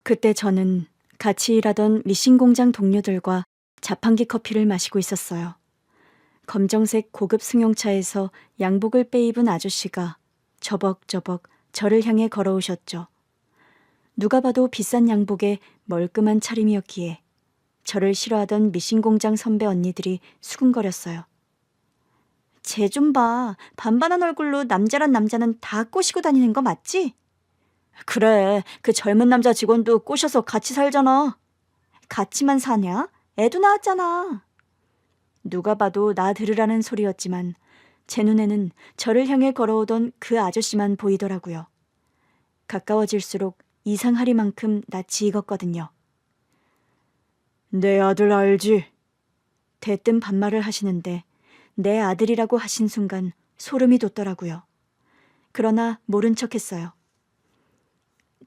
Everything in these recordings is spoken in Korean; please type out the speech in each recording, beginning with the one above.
그때 저는 같이 일하던 미싱 공장 동료들과 자판기 커피를 마시고 있었어요. 검정색 고급 승용차에서 양복을 빼입은 아저씨가 저벅저벅 저를 향해 걸어오셨죠. 누가 봐도 비싼 양복에 멀끔한 차림이었기에 저를 싫어하던 미싱 공장 선배 언니들이 수군거렸어요. 쟤 좀 봐. 반반한 얼굴로 남자란 남자는 다 꼬시고 다니는 거 맞지? 그래, 그 젊은 남자 직원도 꼬셔서 같이 살잖아. 같이만 사냐? 애도 낳았잖아. 누가 봐도 나 들으라는 소리였지만 제 눈에는 저를 향해 걸어오던 그 아저씨만 보이더라고요. 가까워질수록 이상하리만큼 낯이 익었거든요. 내 아들 알지? 대뜸 반말을 하시는데 내 아들이라고 하신 순간 소름이 돋더라고요. 그러나 모른 척했어요.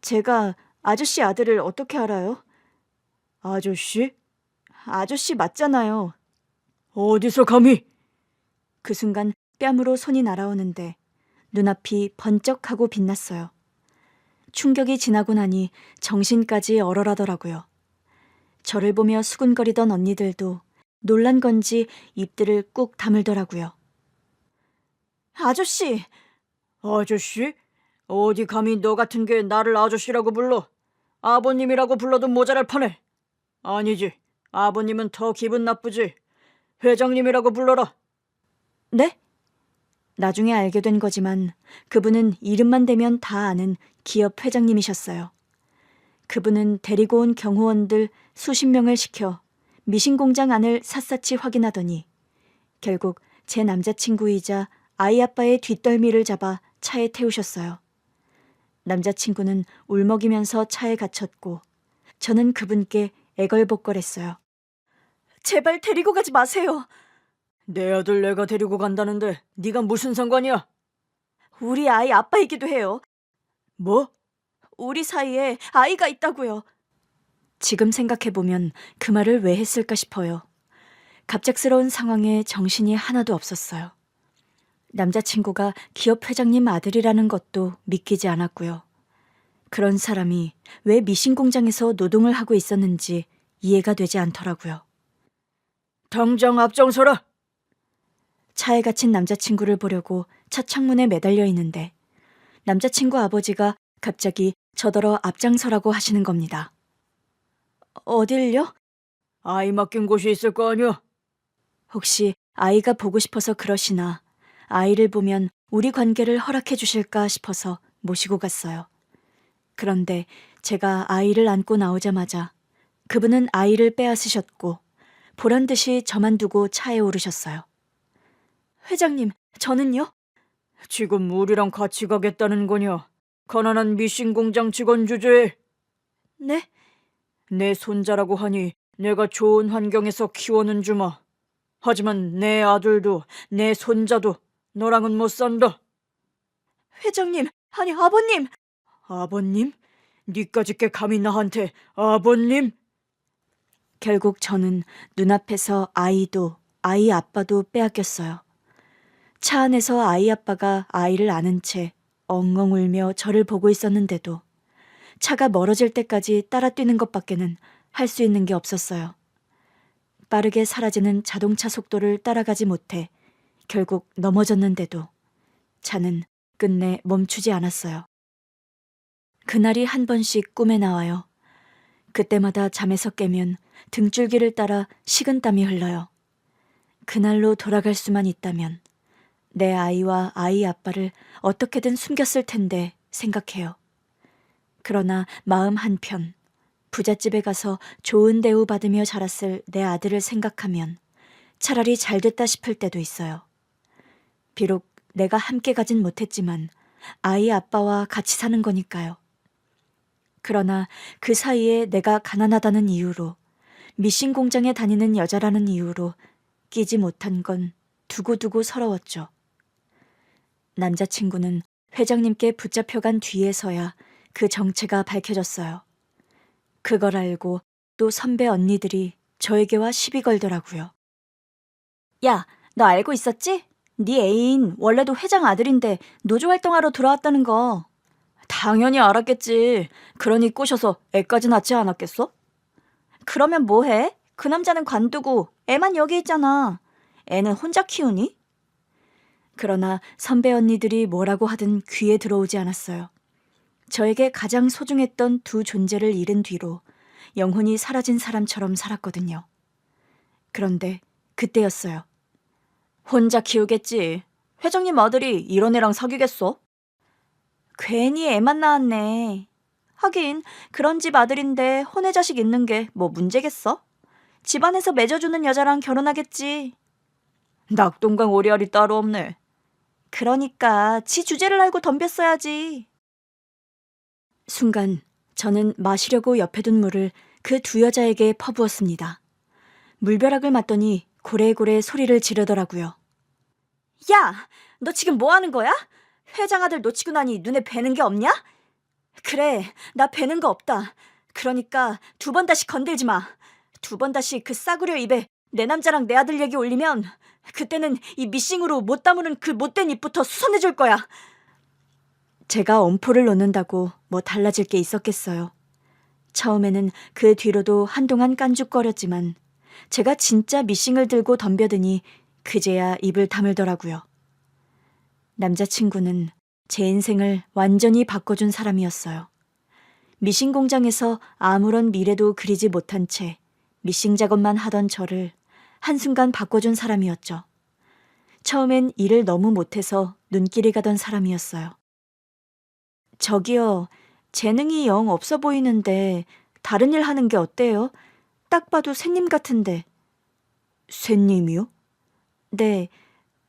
제가 아저씨 아들을 어떻게 알아요? 아저씨? 아저씨 맞잖아요. 어디서 감히? 그 순간 뺨으로 손이 날아오는데 눈앞이 번쩍하고 빛났어요. 충격이 지나고 나니 정신까지 얼얼하더라고요. 저를 보며 수군거리던 언니들도 놀란 건지 입들을 꾹 다물더라고요. 아저씨! 아저씨? 어디 감히 너 같은 게 나를 아저씨라고 불러? 아버님이라고 불러도 모자랄 판에. 아니지, 아버님은 더 기분 나쁘지. 회장님이라고 불러라. 네? 나중에 알게 된 거지만 그분은 이름만 대면 다 아는 기업 회장님이셨어요. 그분은 데리고 온 경호원들 수십 명을 시켜 미신 공장 안을 샅샅이 확인하더니 결국 제 남자친구이자 아이 아빠의 뒷덜미를 잡아 차에 태우셨어요. 남자친구는 울먹이면서 차에 갇혔고 저는 그분께 애걸복걸했어요. 제발 데리고 가지 마세요. 내 아들 내가 데리고 간다는데 네가 무슨 상관이야? 우리 아이 아빠이기도 해요. 뭐? 우리 사이에 아이가 있다고요. 지금 생각해보면 그 말을 왜 했을까 싶어요. 갑작스러운 상황에 정신이 하나도 없었어요. 남자친구가 기업 회장님 아들이라는 것도 믿기지 않았고요. 그런 사람이 왜 미신 공장에서 노동을 하고 있었는지 이해가 되지 않더라고요. 당장 앞장서라! 차에 갇힌 남자친구를 보려고 차 창문에 매달려 있는데 남자친구 아버지가 갑자기 저더러 앞장서라고 하시는 겁니다. 어딜요? 아이 맡긴 곳이 있을 거 아니야? 혹시 아이가 보고 싶어서 그러시나 아이를 보면 우리 관계를 허락해 주실까 싶어서 모시고 갔어요. 그런데 제가 아이를 안고 나오자마자 그분은 아이를 빼앗으셨고 보란듯이 저만 두고 차에 오르셨어요. 회장님, 저는요? 지금 우리랑 같이 가겠다는 거냐? 가난한 미신 공장 직원 주제에. 네? 내 손자라고 하니 내가 좋은 환경에서 키워는 주마. 하지만 내 아들도 내 손자도 너랑은 못 산다. 회장님, 아니 아버님. 아버님? 니까짓게 감히 나한테 아버님? 결국 저는 눈앞에서 아이도 아이 아빠도 빼앗겼어요. 차 안에서 아이 아빠가 아이를 안은 채 엉엉 울며 저를 보고 있었는데도 차가 멀어질 때까지 따라 뛰는 것밖에는 할 수 있는 게 없었어요. 빠르게 사라지는 자동차 속도를 따라가지 못해 결국 넘어졌는데도 차는 끝내 멈추지 않았어요. 그날이 한 번씩 꿈에 나와요. 그때마다 잠에서 깨면 등줄기를 따라 식은땀이 흘러요. 그날로 돌아갈 수만 있다면 내 아이와 아이 아빠를 어떻게든 숨겼을 텐데 생각해요. 그러나 마음 한편 부잣집에 가서 좋은 대우 받으며 자랐을 내 아들을 생각하면 차라리 잘됐다 싶을 때도 있어요. 비록 내가 함께 가진 못했지만 아이 아빠와 같이 사는 거니까요. 그러나 그 사이에 내가 가난하다는 이유로 미신 공장에 다니는 여자라는 이유로 끼지 못한 건 두고두고 서러웠죠. 남자친구는 회장님께 붙잡혀간 뒤에서야 그 정체가 밝혀졌어요. 그걸 알고 또 선배 언니들이 저에게와 시비 걸더라고요. 야, 너 알고 있었지? 네 애인 원래도 회장 아들인데 노조 활동하러 들어왔다는 거. 당연히 알았겠지. 그러니 꼬셔서 애까지 낳지 않았겠어? 그러면 뭐해? 그 남자는 관두고 애만 여기 있잖아. 애는 혼자 키우니? 그러나 선배 언니들이 뭐라고 하든 귀에 들어오지 않았어요. 저에게 가장 소중했던 두 존재를 잃은 뒤로 영혼이 사라진 사람처럼 살았거든요. 그런데 그때였어요. 혼자 키우겠지. 회장님 아들이 이런 애랑 사귀겠어? 괜히 애만 낳았네. 하긴 그런 집 아들인데 혼외 자식 있는 게 뭐 문제겠어? 집안에서 맺어주는 여자랑 결혼하겠지. 낙동강 오리알이 따로 없네. 그러니까 지 주제를 알고 덤볐어야지. 순간 저는 마시려고 옆에 둔 물을 그 두 여자에게 퍼부었습니다. 물벼락을 맞더니 고래고래 소리를 지르더라고요. 야, 너 지금 뭐 하는 거야? 회장 아들 놓치고 나니 눈에 뵈는 게 없냐? 그래, 나 뵈는 거 없다. 그러니까 두 번 다시 건들지 마. 두 번 다시 그 싸구려 입에 내 남자랑 내 아들 얘기 올리면 그때는 이 미싱으로 못 다무는 그 못된 입부터 수선해줄 거야. 제가 엄포를 놓는다고 뭐 달라질 게 있었겠어요. 처음에는 그 뒤로도 한동안 깐죽거렸지만 제가 진짜 미싱을 들고 덤벼드니 그제야 입을 다물더라고요. 남자친구는 제 인생을 완전히 바꿔준 사람이었어요. 미싱 공장에서 아무런 미래도 그리지 못한 채 미싱 작업만 하던 저를 한순간 바꿔준 사람이었죠. 처음엔 일을 너무 못해서 눈길이 가던 사람이었어요. 저기요, 재능이 영 없어 보이는데 다른 일 하는 게 어때요? 딱 봐도 새님 같은데. 새님이요? 네,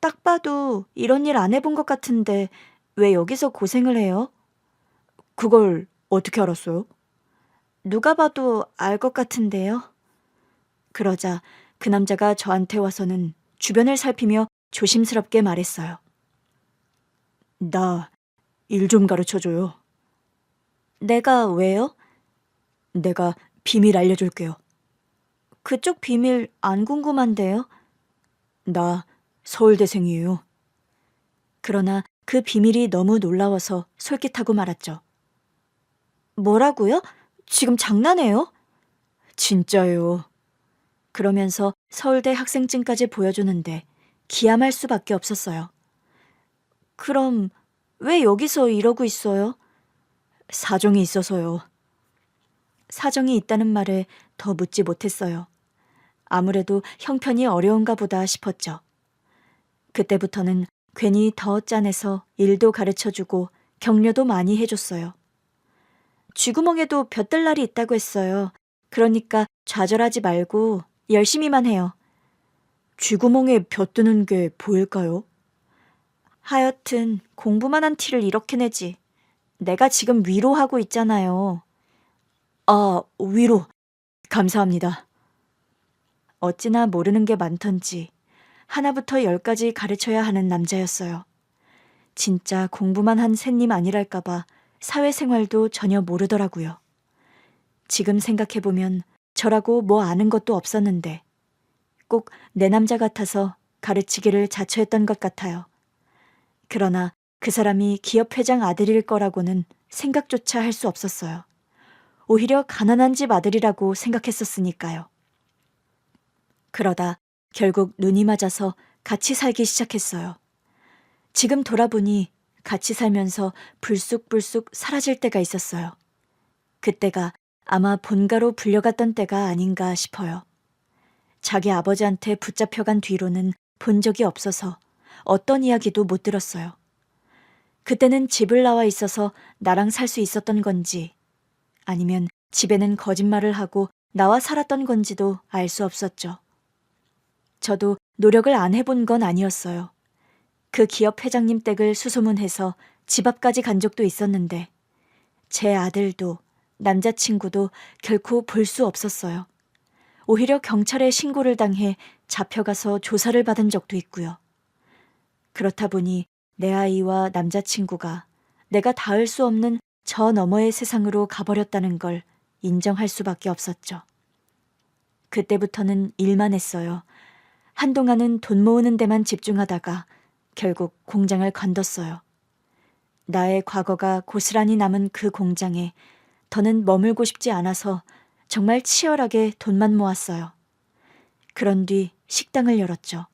딱 봐도 이런 일 안 해본 것 같은데 왜 여기서 고생을 해요? 그걸 어떻게 알았어요? 누가 봐도 알 것 같은데요. 그러자 그 남자가 저한테 와서는 주변을 살피며 조심스럽게 말했어요. 나 일 좀 가르쳐줘요. 내가 왜요? 내가 비밀 알려줄게요. 그쪽 비밀 안 궁금한데요? 나 서울대생이에요. 그러나 그 비밀이 너무 놀라워서 솔깃하고 말았죠. 뭐라고요? 지금 장난해요? 진짜예요. 그러면서 서울대 학생증까지 보여주는데 기함할 수밖에 없었어요. 그럼 왜 여기서 이러고 있어요? 사정이 있어서요. 사정이 있다는 말에 더 묻지 못했어요. 아무래도 형편이 어려운가 보다 싶었죠. 그때부터는 괜히 더 짠해서 일도 가르쳐주고 격려도 많이 해줬어요. 쥐구멍에도 볕들 날이 있다고 했어요. 그러니까 좌절하지 말고 열심히만 해요. 쥐구멍에 볕 드는 게 보일까요? 하여튼 공부만 한 티를 이렇게 내지. 내가 지금 위로하고 있잖아요. 아, 위로. 감사합니다. 어찌나 모르는 게 많던지 하나부터 열까지 가르쳐야 하는 남자였어요. 진짜 공부만 한 샌님 아니랄까봐 사회생활도 전혀 모르더라고요. 지금 생각해보면 저라고 뭐 아는 것도 없었는데 꼭 내 남자 같아서 가르치기를 자처했던 것 같아요. 그러나 그 사람이 기업 회장 아들일 거라고는 생각조차 할 수 없었어요. 오히려 가난한 집 아들이라고 생각했었으니까요. 그러다 결국 눈이 맞아서 같이 살기 시작했어요. 지금 돌아보니 같이 살면서 불쑥불쑥 사라질 때가 있었어요. 그때가 아마 본가로 불려갔던 때가 아닌가 싶어요. 자기 아버지한테 붙잡혀간 뒤로는 본 적이 없어서 어떤 이야기도 못 들었어요. 그때는 집을 나와 있어서 나랑 살 수 있었던 건지 아니면 집에는 거짓말을 하고 나와 살았던 건지도 알 수 없었죠. 저도 노력을 안 해본 건 아니었어요. 그 기업 회장님 댁을 수소문해서 집 앞까지 간 적도 있었는데 제 아들도 남자친구도 결코 볼 수 없었어요. 오히려 경찰에 신고를 당해 잡혀가서 조사를 받은 적도 있고요. 그렇다 보니 내 아이와 남자친구가 내가 닿을 수 없는 저 너머의 세상으로 가버렸다는 걸 인정할 수밖에 없었죠. 그때부터는 일만 했어요. 한동안은 돈 모으는 데만 집중하다가 결국 공장을 관뒀어요. 나의 과거가 고스란히 남은 그 공장에 더는 머물고 싶지 않아서 정말 치열하게 돈만 모았어요. 그런 뒤 식당을 열었죠.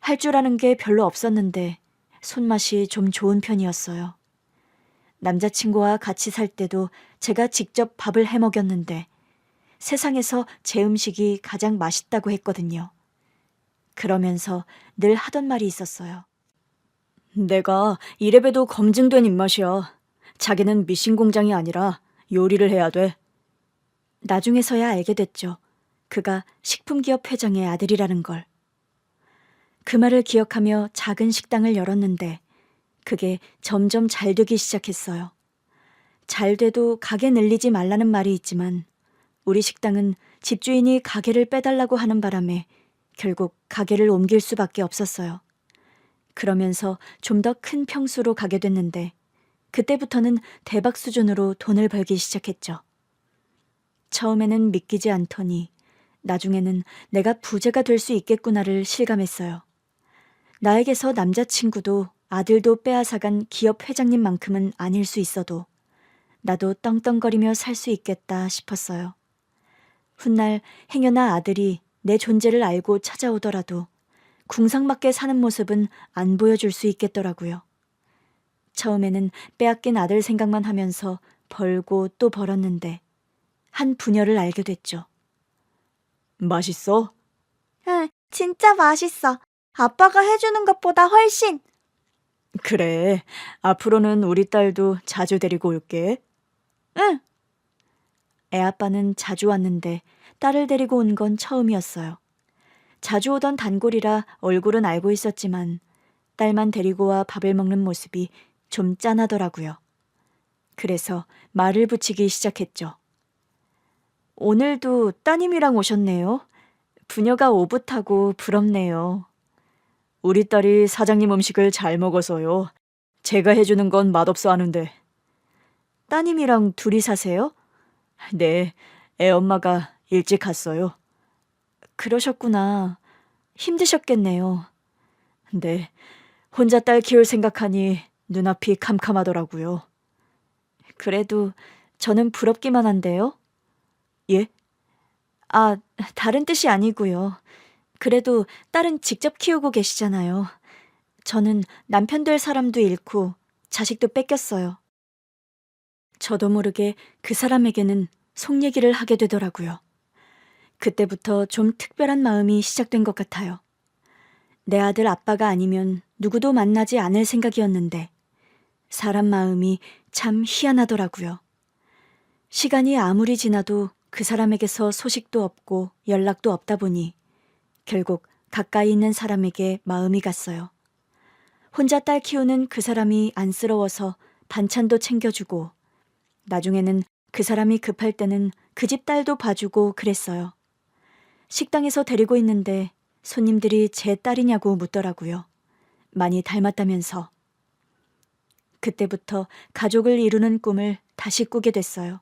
할 줄 아는 게 별로 없었는데 손맛이 좀 좋은 편이었어요. 남자친구와 같이 살 때도 제가 직접 밥을 해 먹였는데 세상에서 제 음식이 가장 맛있다고 했거든요. 그러면서 늘 하던 말이 있었어요. 내가 이래봬도 검증된 입맛이야. 자기는 미신 공장이 아니라 요리를 해야 돼. 나중에서야 알게 됐죠. 그가 식품기업 회장의 아들이라는 걸. 그 말을 기억하며 작은 식당을 열었는데 그게 점점 잘 되기 시작했어요. 잘 돼도 가게 늘리지 말라는 말이 있지만 우리 식당은 집주인이 가게를 빼달라고 하는 바람에 결국 가게를 옮길 수밖에 없었어요. 그러면서 좀 더 큰 평수로 가게 됐는데 그때부터는 대박 수준으로 돈을 벌기 시작했죠. 처음에는 믿기지 않더니 나중에는 내가 부자가 될 수 있겠구나를 실감했어요. 나에게서 남자친구도 아들도 빼앗아간 기업 회장님만큼은 아닐 수 있어도 나도 떵떵거리며 살 수 있겠다 싶었어요. 훗날 행여나 아들이 내 존재를 알고 찾아오더라도 궁상맞게 사는 모습은 안 보여줄 수 있겠더라고요. 처음에는 빼앗긴 아들 생각만 하면서 벌고 또 벌었는데 한 부녀를 알게 됐죠. 맛있어? 응, 진짜 맛있어. 아빠가 해주는 것보다 훨씬. 그래, 앞으로는 우리 딸도 자주 데리고 올게. 응. 애아빠는 자주 왔는데 딸을 데리고 온 건 처음이었어요. 자주 오던 단골이라 얼굴은 알고 있었지만 딸만 데리고 와 밥을 먹는 모습이 좀 짠하더라고요. 그래서 말을 붙이기 시작했죠. 오늘도 따님이랑 오셨네요. 부녀가 오붓하고 부럽네요. 우리 딸이 사장님 음식을 잘 먹어서요. 제가 해주는 건 맛없어 하는데. 따님이랑 둘이 사세요? 네, 애엄마가 일찍 갔어요. 그러셨구나. 힘드셨겠네요. 네, 혼자 딸 키울 생각하니 눈앞이 캄캄하더라고요. 그래도 저는 부럽기만 한데요. 예? 아, 다른 뜻이 아니고요. 그래도 딸은 직접 키우고 계시잖아요. 저는 남편 될 사람도 잃고 자식도 뺏겼어요. 저도 모르게 그 사람에게는 속 얘기를 하게 되더라고요. 그때부터 좀 특별한 마음이 시작된 것 같아요. 내 아들 아빠가 아니면 누구도 만나지 않을 생각이었는데 사람 마음이 참 희한하더라고요. 시간이 아무리 지나도 그 사람에게서 소식도 없고 연락도 없다 보니 결국 가까이 있는 사람에게 마음이 갔어요. 혼자 딸 키우는 그 사람이 안쓰러워서 반찬도 챙겨주고 나중에는 그 사람이 급할 때는 그 집 딸도 봐주고 그랬어요. 식당에서 데리고 있는데 손님들이 제 딸이냐고 묻더라고요. 많이 닮았다면서. 그때부터 가족을 이루는 꿈을 다시 꾸게 됐어요.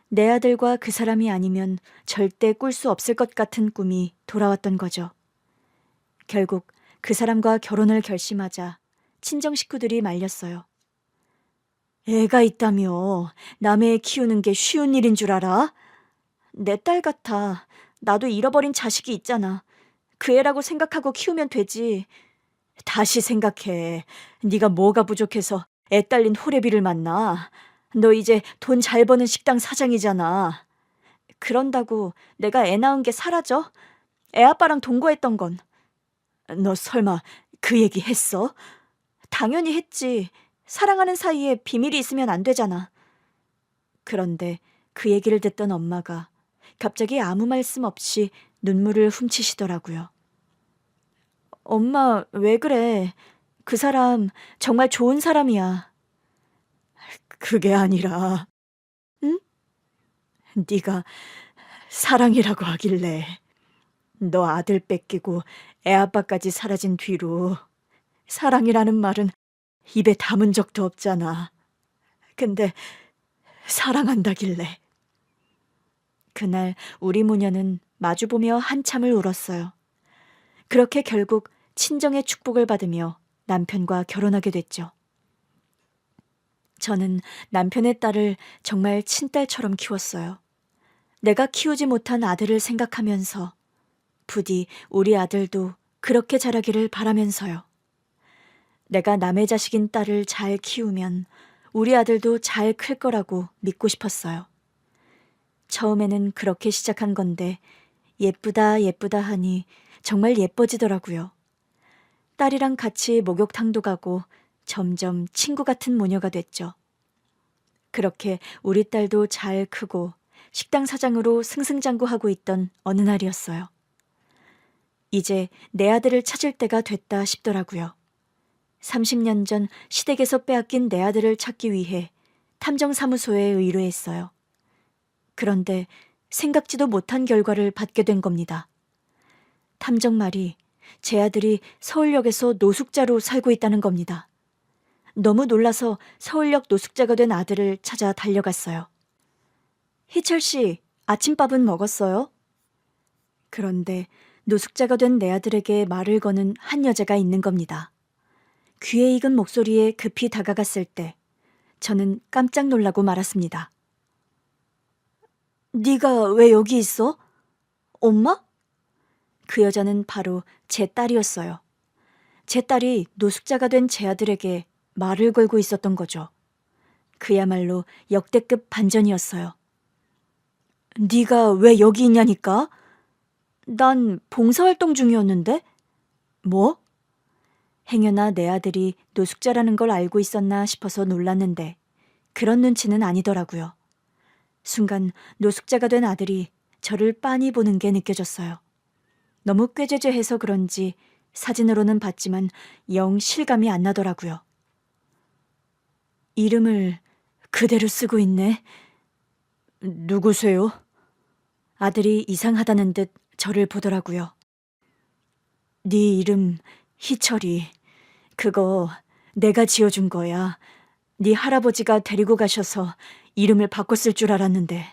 내 아들과 그 사람이 아니면 절대 꿀 수 없을 것 같은 꿈이 돌아왔던 거죠. 결국 그 사람과 결혼을 결심하자 친정 식구들이 말렸어요. 애가 있다며 남의 애 키우는 게 쉬운 일인 줄 알아? 내 딸 같아. 나도 잃어버린 자식이 있잖아. 그 애라고 생각하고 키우면 되지. 다시 생각해. 네가 뭐가 부족해서 애 딸린 호래비를 만나. 너 이제 돈 잘 버는 식당 사장이잖아. 그런다고 내가 애 낳은 게 사라져? 애 아빠랑 동거했던 건. 너 설마 그 얘기 했어? 당연히 했지. 사랑하는 사이에 비밀이 있으면 안 되잖아. 그런데 그 얘기를 듣던 엄마가 갑자기 아무 말씀 없이 눈물을 훔치시더라고요. 엄마, 왜 그래? 그 사람 정말 좋은 사람이야. 그게 아니라, 응? 네가 사랑이라고 하길래 너 아들 뺏기고 애 아빠까지 사라진 뒤로 사랑이라는 말은 입에 담은 적도 없잖아. 근데 사랑한다길래. 그날 우리 모녀는 마주보며 한참을 울었어요. 그렇게 결국 친정의 축복을 받으며 남편과 결혼하게 됐죠. 저는 남편의 딸을 정말 친딸처럼 키웠어요. 내가 키우지 못한 아들을 생각하면서 부디 우리 아들도 그렇게 자라기를 바라면서요. 내가 남의 자식인 딸을 잘 키우면 우리 아들도 잘 클 거라고 믿고 싶었어요. 처음에는 그렇게 시작한 건데 예쁘다 예쁘다 하니 정말 예뻐지더라고요. 딸이랑 같이 목욕탕도 가고 점점 친구 같은 모녀가 됐죠. 그렇게 우리 딸도 잘 크고 식당 사장으로 승승장구하고 있던 어느 날이었어요. 이제 내 아들을 찾을 때가 됐다 싶더라고요. 30년 전 시댁에서 빼앗긴 내 아들을 찾기 위해 탐정사무소에 의뢰했어요. 그런데 생각지도 못한 결과를 받게 된 겁니다. 탐정 말이 제 아들이 서울역에서 노숙자로 살고 있다는 겁니다. 너무 놀라서 서울역 노숙자가 된 아들을 찾아 달려갔어요. 희철 씨, 아침밥은 먹었어요? 그런데 노숙자가 된 내 아들에게 말을 거는 한 여자가 있는 겁니다. 귀에 익은 목소리에 급히 다가갔을 때 저는 깜짝 놀라고 말았습니다. 네가 왜 여기 있어? 엄마? 그 여자는 바로 제 딸이었어요. 제 딸이 노숙자가 된 제 아들에게 말을 걸고 있었던 거죠. 그야말로 역대급 반전이었어요. 네가 왜 여기 있냐니까? 난 봉사활동 중이었는데? 뭐? 행여나 내 아들이 노숙자라는 걸 알고 있었나 싶어서 놀랐는데 그런 눈치는 아니더라고요. 순간 노숙자가 된 아들이 저를 빤히 보는 게 느껴졌어요. 너무 꾀죄죄해서 그런지 사진으로는 봤지만 영 실감이 안 나더라고요. 이름을 그대로 쓰고 있네. 누구세요? 아들이 이상하다는 듯 저를 보더라고요. 네 이름 희철이. 그거 내가 지어준 거야. 네 할아버지가 데리고 가셔서 이름을 바꿨을 줄 알았는데.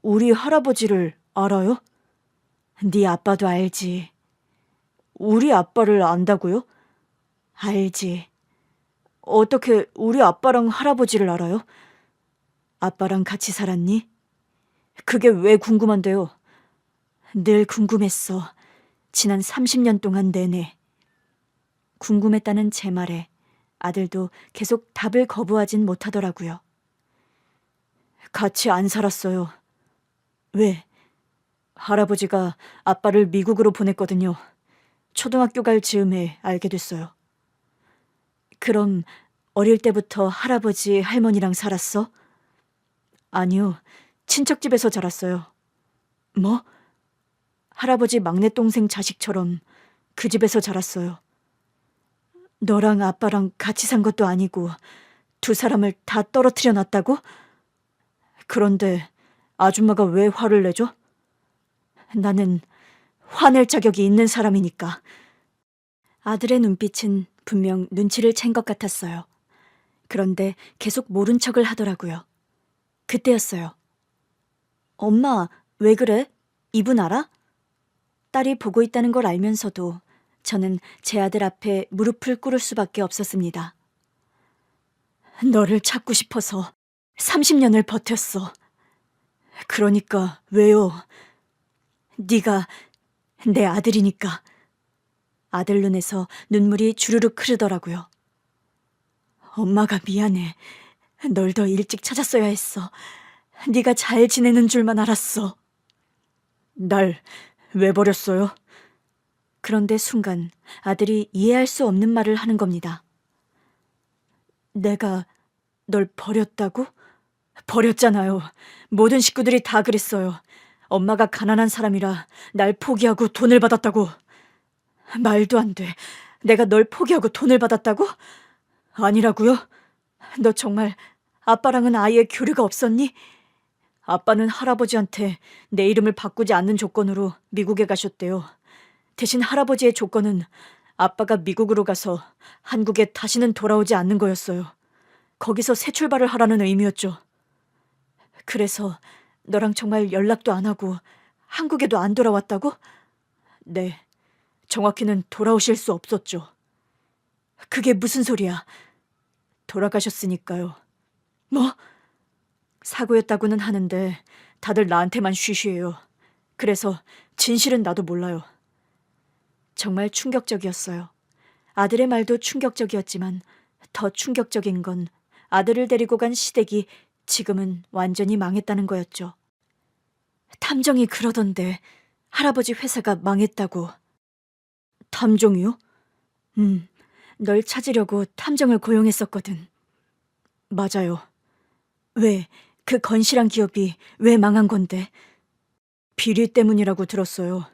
우리 할아버지를 알아요? 네 아빠도 알지. 우리 아빠를 안다고요? 알지. 어떻게 우리 아빠랑 할아버지를 알아요? 아빠랑 같이 살았니? 그게 왜 궁금한데요? 늘 궁금했어. 지난 30년 동안 내내. 궁금했다는 제 말에 아들도 계속 답을 거부하진 못하더라고요. 같이 안 살았어요. 왜? 할아버지가 아빠를 미국으로 보냈거든요. 초등학교 갈 즈음에 알게 됐어요. 그럼 어릴 때부터 할아버지, 할머니랑 살았어? 아니요, 친척집에서 자랐어요. 뭐? 할아버지 막내 동생 자식처럼 그 집에서 자랐어요. 너랑 아빠랑 같이 산 것도 아니고 두 사람을 다 떨어뜨려 놨다고? 그런데 아줌마가 왜 화를 내죠? 나는 화낼 자격이 있는 사람이니까. 아들의 눈빛은 분명 눈치를 챈 것 같았어요. 그런데 계속 모른 척을 하더라고요. 그때였어요. 엄마, 왜 그래? 이분 알아? 딸이 보고 있다는 걸 알면서도 저는 제 아들 앞에 무릎을 꿇을 수밖에 없었습니다. 너를 찾고 싶어서 30년을 버텼어. 그러니까 왜요? 네가 내 아들이니까. 아들 눈에서 눈물이 주르륵 흐르더라고요. 엄마가 미안해. 널 더 일찍 찾았어야 했어. 네가 잘 지내는 줄만 알았어. 날 왜 버렸어요? 그런데 순간 아들이 이해할 수 없는 말을 하는 겁니다. 내가 널 버렸다고? 버렸잖아요. 모든 식구들이 다 그랬어요. 엄마가 가난한 사람이라 날 포기하고 돈을 받았다고. 말도 안 돼. 내가 널 포기하고 돈을 받았다고? 아니라고요? 너 정말 아빠랑은 아예 교류가 없었니? 아빠는 할아버지한테 내 이름을 바꾸지 않는 조건으로 미국에 가셨대요. 대신 할아버지의 조건은 아빠가 미국으로 가서 한국에 다시는 돌아오지 않는 거였어요. 거기서 새 출발을 하라는 의미였죠. 그래서 너랑 정말 연락도 안 하고 한국에도 안 돌아왔다고? 네, 정확히는 돌아오실 수 없었죠. 그게 무슨 소리야? 돌아가셨으니까요. 뭐? 사고였다고는 하는데 다들 나한테만 쉬쉬해요. 그래서 진실은 나도 몰라요. 정말 충격적이었어요. 아들의 말도 충격적이었지만 더 충격적인 건 아들을 데리고 간 시댁이 지금은 완전히 망했다는 거였죠. 탐정이 그러던데 할아버지 회사가 망했다고. 탐정이요? 널 찾으려고 탐정을 고용했었거든. 맞아요. 왜, 그 건실한 기업이 왜 망한 건데? 비리 때문이라고 들었어요.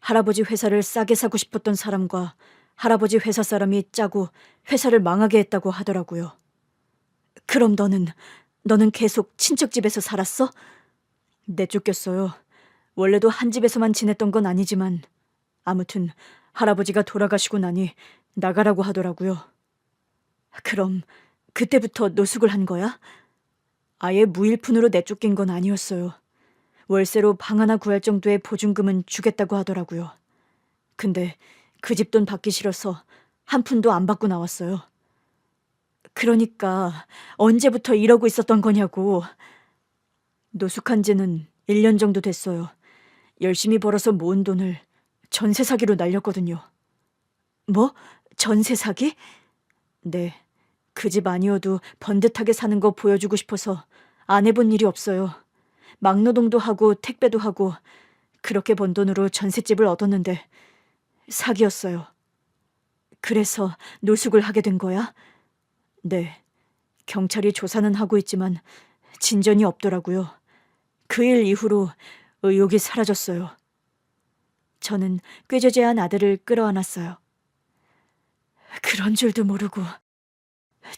할아버지 회사를 싸게 사고 싶었던 사람과 할아버지 회사 사람이 짜고 회사를 망하게 했다고 하더라고요. 그럼 너는 계속 친척 집에서 살았어? 내쫓겼어요. 원래도 한 집에서만 지냈던 건 아니지만 아무튼 할아버지가 돌아가시고 나니 나가라고 하더라고요. 그럼 그때부터 노숙을 한 거야? 아예 무일푼으로 내쫓긴 건 아니었어요. 월세로 방 하나 구할 정도의 보증금은 주겠다고 하더라고요. 근데 그 집 돈 받기 싫어서 한 푼도 안 받고 나왔어요. 그러니까 언제부터 이러고 있었던 거냐고. 노숙한 지는 1년 정도 됐어요. 열심히 벌어서 모은 돈을 전세 사기로 날렸거든요. 뭐? 전세 사기? 네. 그 집 아니어도 번듯하게 사는 거 보여주고 싶어서 안 해본 일이 없어요. 막노동도 하고 택배도 하고 그렇게 번 돈으로 전셋집을 얻었는데 사기였어요. 그래서 노숙을 하게 된 거야? 네. 경찰이 조사는 하고 있지만 진전이 없더라고요. 그 일 이후로 의욕이 사라졌어요. 저는 꾀죄죄한 아들을 끌어안았어요. 그런 줄도 모르고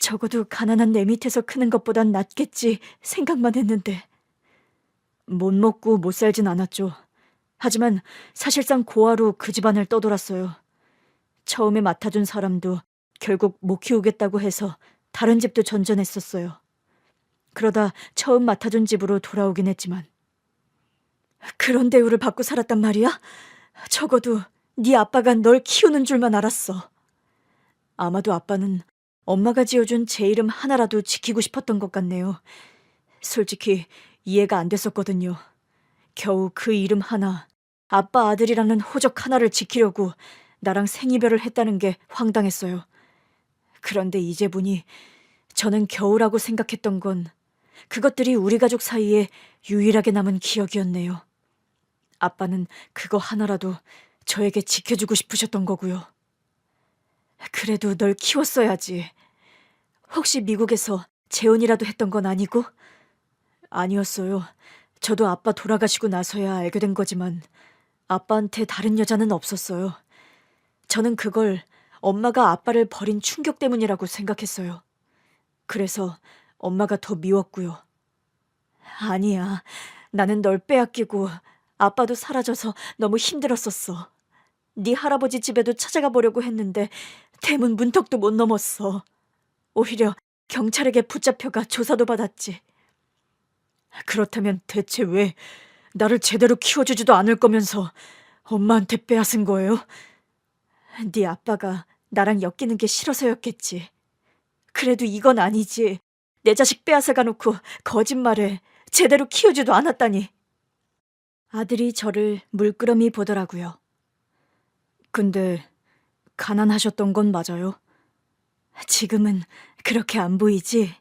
적어도 가난한 내 밑에서 크는 것보단 낫겠지 생각만 했는데 못 먹고 못 살진 않았죠. 하지만 사실상 고아로 그 집안을 떠돌았어요. 처음에 맡아준 사람도 결국 못 키우겠다고 해서 다른 집도 전전했었어요. 그러다 처음 맡아준 집으로 돌아오긴 했지만 그런 대우를 받고 살았단 말이야? 적어도 네 아빠가 널 키우는 줄만 알았어. 아마도 아빠는 엄마가 지어준 제 이름 하나라도 지키고 싶었던 것 같네요. 솔직히 이해가 안 됐었거든요. 겨우 그 이름 하나, 아빠 아들이라는 호적 하나를 지키려고 나랑 생이별을 했다는 게 황당했어요. 그런데 이제 보니 저는 겨우라고 생각했던 건 그것들이 우리 가족 사이에 유일하게 남은 기억이었네요. 아빠는 그거 하나라도 저에게 지켜주고 싶으셨던 거고요. 그래도 널 키웠어야지. 혹시 미국에서 재혼이라도 했던 건 아니고? 아니었어요. 저도 아빠 돌아가시고 나서야 알게 된 거지만 아빠한테 다른 여자는 없었어요. 저는 그걸 엄마가 아빠를 버린 충격 때문이라고 생각했어요. 그래서 엄마가 더 미웠고요. 아니야. 나는 널 빼앗기고 아빠도 사라져서 너무 힘들었었어. 네 할아버지 집에도 찾아가 보려고 했는데 대문 문턱도 못 넘었어. 오히려 경찰에게 붙잡혀가 조사도 받았지. 그렇다면 대체 왜 나를 제대로 키워주지도 않을 거면서 엄마한테 빼앗은 거예요? 네 아빠가 나랑 엮이는 게 싫어서였겠지. 그래도 이건 아니지. 내 자식 빼앗아가 놓고 거짓말해. 제대로 키우지도 않았다니. 아들이 저를 물끄러미 보더라고요. 근데 가난하셨던 건 맞아요? 지금은 그렇게 안 보이지?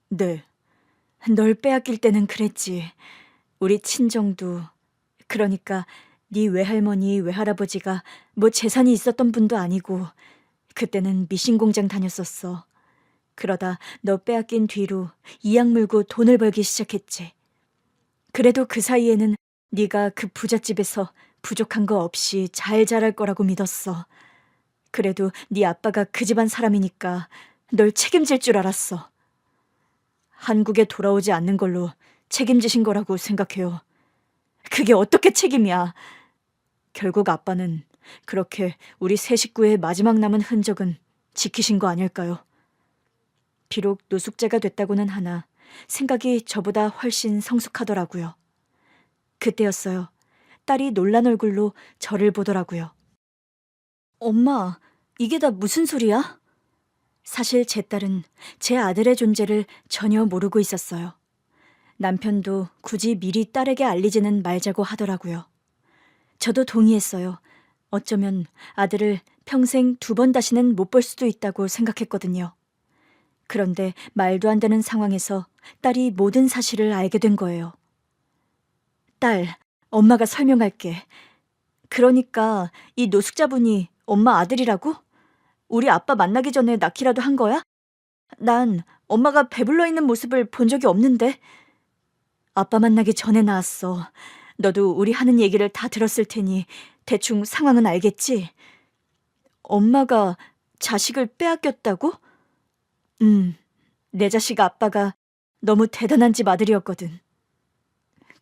네. 널 빼앗길 때는 그랬지. 우리 친정도, 그러니까 네 외할머니, 외할아버지가 뭐 재산이 있었던 분도 아니고 그때는 미신 공장 다녔었어. 그러다 너 빼앗긴 뒤로 이악 물고 돈을 벌기 시작했지. 그래도 그 사이에는 네가 그 부잣집에서 부족한 거 없이 잘 자랄 거라고 믿었어. 그래도 네 아빠가 그 집안 사람이니까 널 책임질 줄 알았어. 한국에 돌아오지 않는 걸로 책임지신 거라고 생각해요. 그게 어떻게 책임이야? 결국 아빠는 그렇게 우리 세 식구의 마지막 남은 흔적은 지키신 거 아닐까요? 비록 노숙자가 됐다고는 하나 생각이 저보다 훨씬 성숙하더라고요. 그때였어요. 딸이 놀란 얼굴로 저를 보더라고요. 엄마, 이게 다 무슨 소리야? 사실 제 딸은 제 아들의 존재를 전혀 모르고 있었어요. 남편도 굳이 미리 딸에게 알리지는 말자고 하더라고요. 저도 동의했어요. 어쩌면 아들을 평생 2번 다시는 못 볼 수도 있다고 생각했거든요. 그런데 말도 안 되는 상황에서 딸이 모든 사실을 알게 된 거예요. 딸, 엄마가 설명할게. 그러니까 이 노숙자분이 엄마 아들이라고? 우리 아빠 만나기 전에 낳기라도 한 거야? 난 엄마가 배불러 있는 모습을 본 적이 없는데. 아빠 만나기 전에 낳았어. 너도 우리 하는 얘기를 다 들었을 테니 대충 상황은 알겠지? 엄마가 자식을 빼앗겼다고? 내 자식 아빠가 너무 대단한 집 아들이었거든.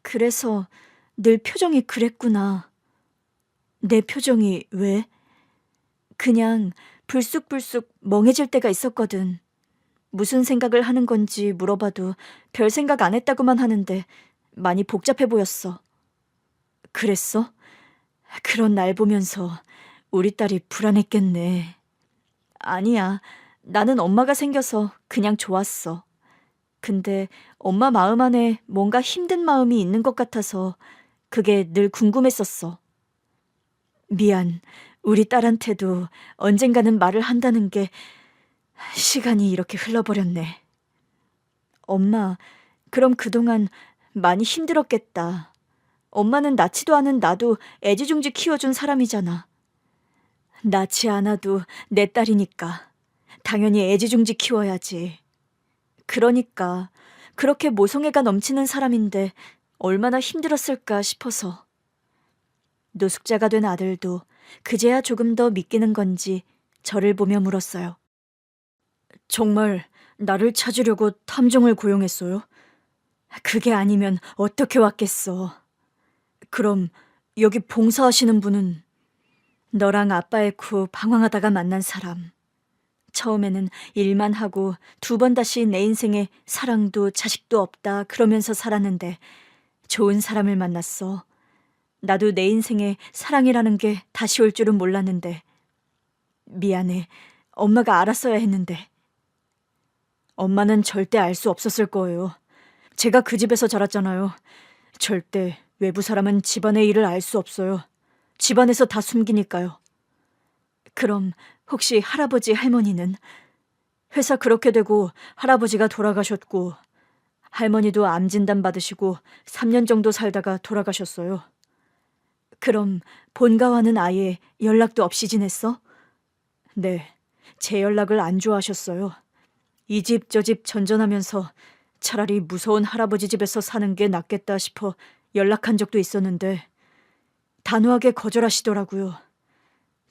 그래서 늘 표정이 그랬구나. 내 표정이 왜? 그냥 불쑥불쑥 멍해질 때가 있었거든. 무슨 생각을 하는 건지 물어봐도 별 생각 안 했다고만 하는데 많이 복잡해 보였어. 그랬어? 그런 날 보면서 우리 딸이 불안했겠네. 아니야. 나는 엄마가 생겨서 그냥 좋았어. 근데 엄마 마음 안에 뭔가 힘든 마음이 있는 것 같아서 그게 늘 궁금했었어. 미안. 우리 딸한테도 언젠가는 말을 한다는 게 시간이 이렇게 흘러버렸네. 엄마, 그럼 그동안 많이 힘들었겠다. 엄마는 낳지도 않은 나도 애지중지 키워준 사람이잖아. 낳지 않아도 내 딸이니까. 당연히 애지중지 키워야지. 그러니까 그렇게 모성애가 넘치는 사람인데 얼마나 힘들었을까 싶어서. 노숙자가 된 아들도 그제야 조금 더 믿기는 건지 저를 보며 물었어요. 정말 나를 찾으려고 탐정을 고용했어요? 그게 아니면 어떻게 왔겠어. 그럼 여기 봉사하시는 분은 너랑 아빠 잃고 방황하다가 만난 사람. 처음에는 일만 하고 2번 다시 내 인생에 사랑도 자식도 없다 그러면서 살았는데 좋은 사람을 만났어. 나도 내 인생에 사랑이라는 게 다시 올 줄은 몰랐는데. 미안해. 엄마가 알았어야 했는데. 엄마는 절대 알 수 없었을 거예요. 제가 그 집에서 자랐잖아요. 절대 외부 사람은 집안의 일을 알 수 없어요. 집안에서 다 숨기니까요. 그럼 혹시 할아버지 할머니는? 회사 그렇게 되고 할아버지가 돌아가셨고 할머니도 암 진단 받으시고 3년 정도 살다가 돌아가셨어요. 그럼 본가와는 아예 연락도 없이 지냈어? 네, 제 연락을 안 좋아하셨어요. 이 집 저 집 전전하면서 차라리 무서운 할아버지 집에서 사는 게 낫겠다 싶어 연락한 적도 있었는데 단호하게 거절하시더라고요.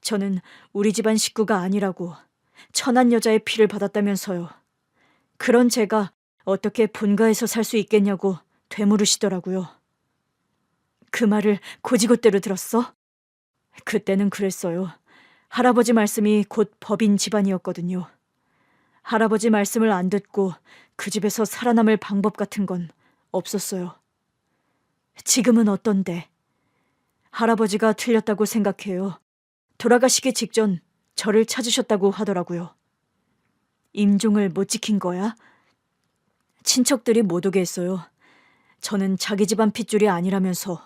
저는 우리 집안 식구가 아니라고 천한 여자의 피를 받았다면서요. 그런 제가 어떻게 본가에서 살 수 있겠냐고 되물으시더라고요. 그 말을 고지고대로 들었어? 그때는 그랬어요. 할아버지 말씀이 곧 법인 집안이었거든요. 할아버지 말씀을 안 듣고 그 집에서 살아남을 방법 같은 건 없었어요. 지금은 어떤데? 할아버지가 틀렸다고 생각해요. 돌아가시기 직전 저를 찾으셨다고 하더라고요. 임종을 못 지킨 거야? 친척들이 못 오게 했어요. 저는 자기 집안 핏줄이 아니라면서.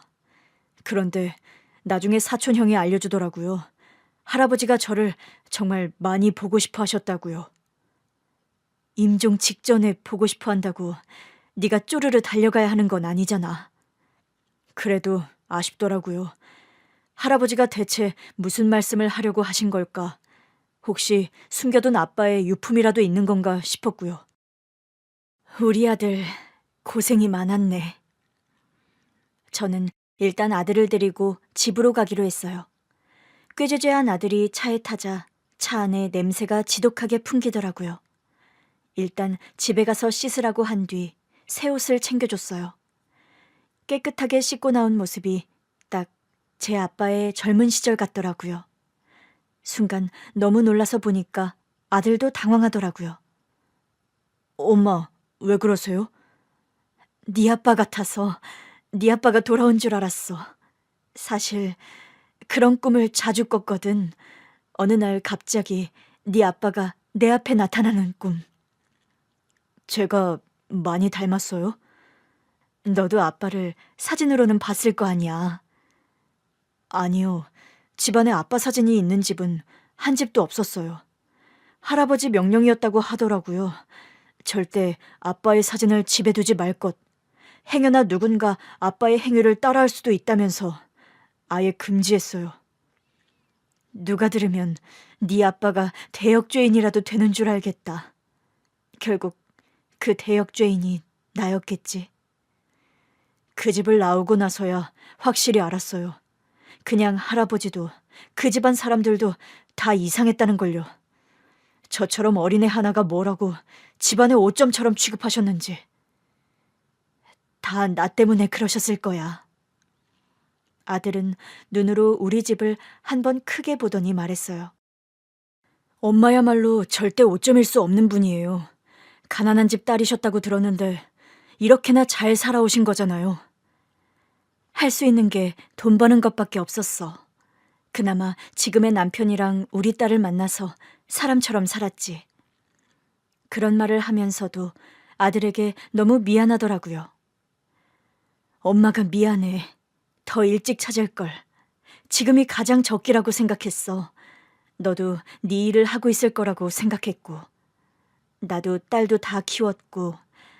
그런데 나중에 사촌형이 알려주더라고요. 할아버지가 저를 정말 많이 보고 싶어 하셨다고요. 임종 직전에 보고 싶어 한다고 네가 쪼르르 달려가야 하는 건 아니잖아. 그래도 아쉽더라고요. 할아버지가 대체 무슨 말씀을 하려고 하신 걸까? 혹시 숨겨둔 아빠의 유품이라도 있는 건가 싶었고요. 우리 아들 고생이 많았네. 저는 일단 아들을 데리고 집으로 가기로 했어요. 꾀죄죄한 아들이 차에 타자 차 안에 냄새가 지독하게 풍기더라고요. 일단 집에 가서 씻으라고 한 뒤 새 옷을 챙겨줬어요. 깨끗하게 씻고 나온 모습이 딱 제 아빠의 젊은 시절 같더라고요. 순간 너무 놀라서 보니까 아들도 당황하더라고요. 엄마, 왜 그러세요? 네 아빠 같아서 네 아빠가 돌아온 줄 알았어. 사실 그런 꿈을 자주 꿨거든. 어느 날 갑자기 네 아빠가 내 앞에 나타나는 꿈. 제가 많이 닮았어요? 너도 아빠를 사진으로는 봤을 거 아니야. 아니요. 집안에 아빠 사진이 있는 집은 한 집도 없었어요. 할아버지 명령이었다고 하더라고요. 절대 아빠의 사진을 집에 두지 말 것. 행여나 누군가 아빠의 행위를 따라할 수도 있다면서 아예 금지했어요. 누가 들으면 네 아빠가 대역죄인이라도 되는 줄 알겠다. 결국 그 대역죄인이 나였겠지. 그 집을 나오고 나서야 확실히 알았어요. 그냥 할아버지도 그 집안 사람들도 다 이상했다는 걸요. 저처럼 어린애 하나가 뭐라고 집안의 오점처럼 취급하셨는지. 다 나 때문에 그러셨을 거야. 아들은 눈으로 우리 집을 한 번 크게 보더니 말했어요. 엄마야말로 절대 오점일 수 없는 분이에요. 가난한 집 딸이셨다고 들었는데 이렇게나 잘 살아오신 거잖아요. 할 수 있는 게 돈 버는 것밖에 없었어. 그나마 지금의 남편이랑 우리 딸을 만나서 사람처럼 살았지. 그런 말을 하면서도 아들에게 너무 미안하더라고요. 엄마가 미안해. 더 일찍 찾을걸. 지금이 가장 적기라고 생각했어. 너도 네 일을 하고 있을 거라고 생각했고. 나도 딸도 다 키웠고